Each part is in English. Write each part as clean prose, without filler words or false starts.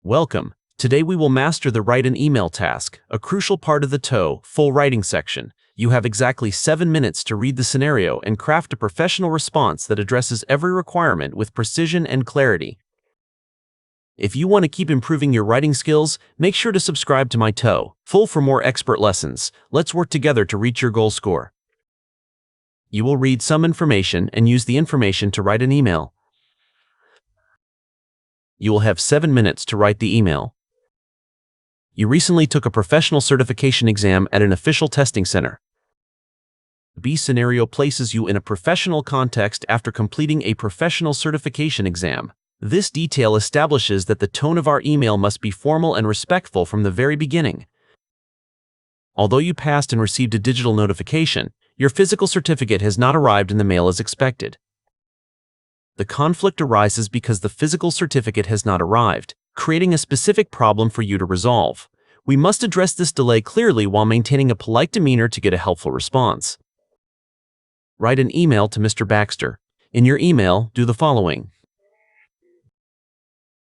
Welcome. Today we will master the Write an Email task, a crucial part of the TOEFL writing section. You have exactly 7 minutes to read the scenario and craft a professional response that addresses every requirement with precision and clarity. If you want to keep improving your writing skills, make sure to subscribe to myTOEFL for more expert lessons. Let's work together to reach your goal score. You will read some information and use the information to write an email. You will have 7 minutes to write the email. You recently took a professional certification exam at an official testing center. B scenario places you in a professional context after completing a professional certification exam. This detail establishes that the tone of our email must be formal and respectful from the very beginning. Although you passed and received a digital notification, your physical certificate has not arrived in the mail as expected. The conflict arises because the physical certificate has not arrived, creating a specific problem for you to resolve. We must address this delay clearly while maintaining a polite demeanor to get a helpful response. Write an email to Mr. Baxter. In your email, do the following.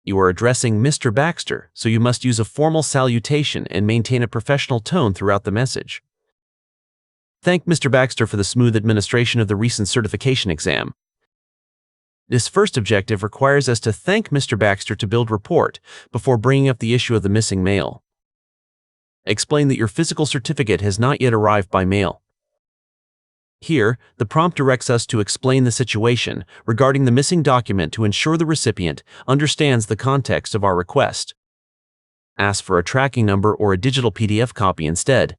You are addressing Mr. Baxter, so you must use a formal salutation and maintain a professional tone throughout the message. Thank Mr. Baxter for the smooth administration of the recent certification exam. This first objective requires us to thank Mr. Baxter to build rapport before bringing up the issue of the missing mail. Explain that your physical certificate has not yet arrived by mail. Here, the prompt directs us to explain the situation regarding the missing document to ensure the recipient understands the context of our request. Ask for a tracking number or a digital PDF copy instead.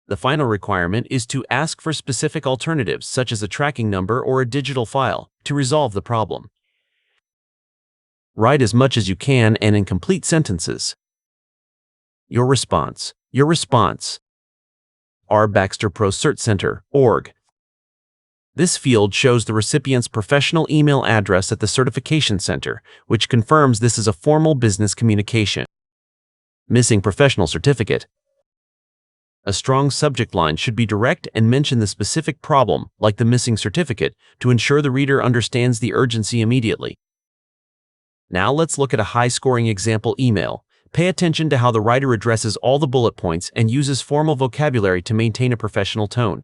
The final requirement is to ask for specific alternatives such as a tracking number or a digital file to resolve the problem. Write as much as you can and in complete sentences. Your response. Your response. R. Baxter Pro Cert Center, org. This field shows the recipient's professional email address at the certification center, which confirms this is a formal business communication. Missing professional certificate. A strong subject line should be direct and mention the specific problem, like the missing certificate, to ensure the reader understands the urgency immediately. Now let's look at a high-scoring example email. Pay attention to how the writer addresses all the bullet points and uses formal vocabulary to maintain a professional tone.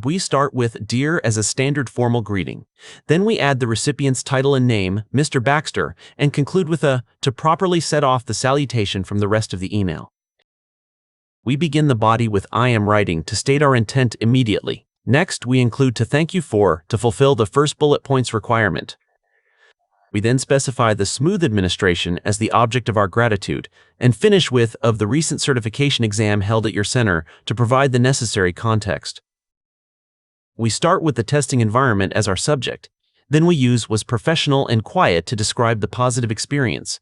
We start with "Dear" as a standard formal greeting. Then we add the recipient's title and name, Mr. Baxter, and conclude with a "to" properly set off the salutation from the rest of the email. We begin the body with "I am writing" to state our intent immediately. Next, we include "to thank you for" to fulfill the first bullet point's requirement. We then specify the smooth administration as the object of our gratitude, and finish with "of the recent certification exam held at your center" to provide the necessary context. We start with the testing environment as our subject. Then we use "was professional and quiet" to describe the positive experience.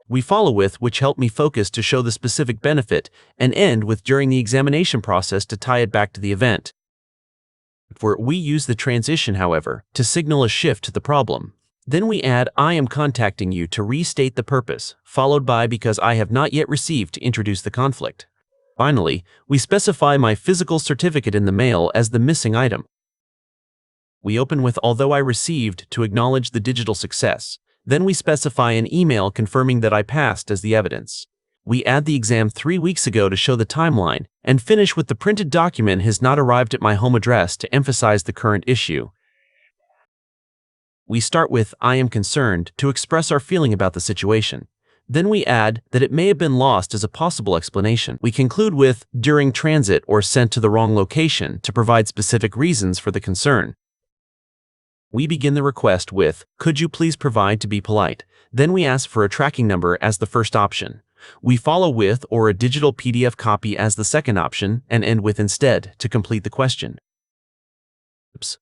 We follow with "which helped me focus" to show the specific benefit, and end with "during the examination process" to tie it back to the event. We use the transition, however, to signal a shift to the problem. Then we add "I am contacting you" to restate the purpose, followed by "because I have not yet received" to introduce the conflict. Finally, we specify "my physical certificate in the mail" as the missing item. We open with "although I received" to acknowledge the digital success. Then we specify an email confirming that I passed as the evidence. We add the exam 3 weeks ago to show the timeline, and finish with "the printed document has not arrived at my home address" to emphasize the current issue. We start with "I am concerned" to express our feeling about the situation. Then we add that it may have been lost as a possible explanation. We conclude with "during transit" or "sent to the wrong location" to provide specific reasons for the concern. We begin the request with "could you please provide" to be polite. Then we ask for a tracking number as the first option. We follow with "or a digital PDF copy" as the second option, and end with "instead" to complete the question.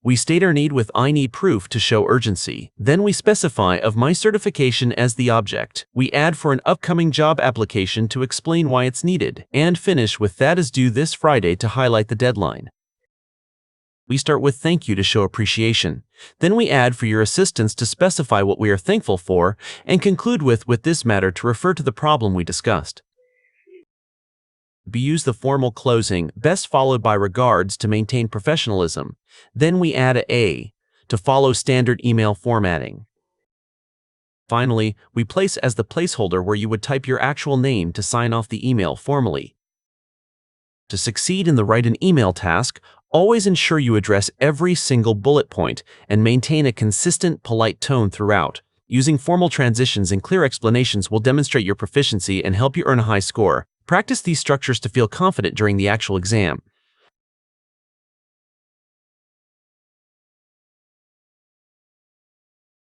We state our need with "I need proof" to show urgency. Then we specify "of my certification" as the object. We add for an upcoming job application to explain why it's needed, and finish with "that is due this Friday" to highlight the deadline. We start with "thank you" to show appreciation. Then we add "for your assistance" to specify what we are thankful for, and conclude with this matter" to refer to the problem we discussed. We use the formal closing, best followed by "regards" to maintain professionalism. Then we add a to follow standard email formatting. Finally, we place as the placeholder where you would type your actual name to sign off the email formally. To succeed in the write an email task, always ensure you address every single bullet point and maintain a consistent, polite tone throughout. Using formal transitions and clear explanations will demonstrate your proficiency and help you earn a high score. Practice these structures to feel confident during the actual exam.